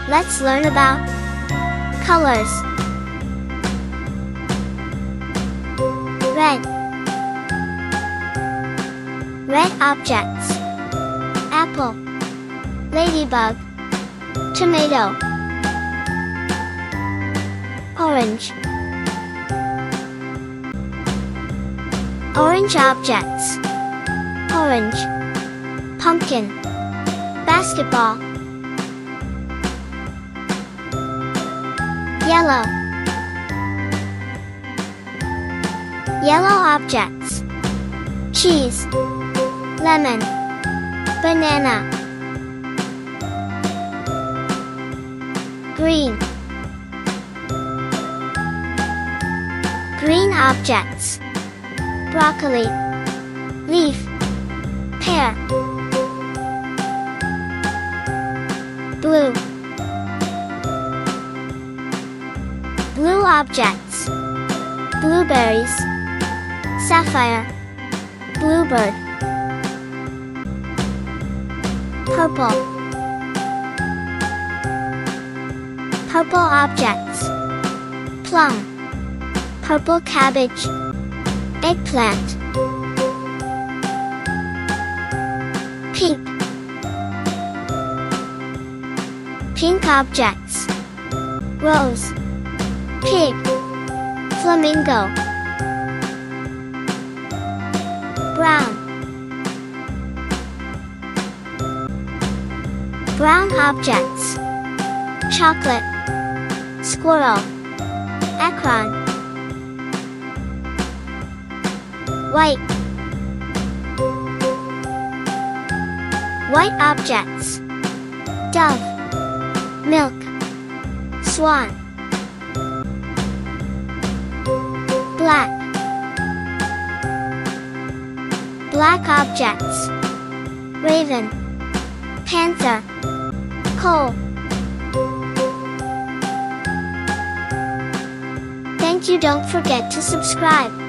Let's learn about colors. Red. Red objects. Apple, ladybug, tomato. Orange. Orange objects. Orange, pumpkin, basketball. Yellow. Yellow objects. Cheese, lemon, banana. Green. Green objects. Broccoli, leaf, pear. Blue. Blue objects. Blueberries, sapphire, bluebird. Purple. Purple objects. Plum, purple cabbage, eggplant. Pink. Pink objects. Rose, pig, flamingo. Brown. Brown objects. Chocolate, squirrel, acorn. White. White objects. Dove, milk, swan. Black. Black objects. Raven, panther, coal. Thank you. Don't forget to subscribe.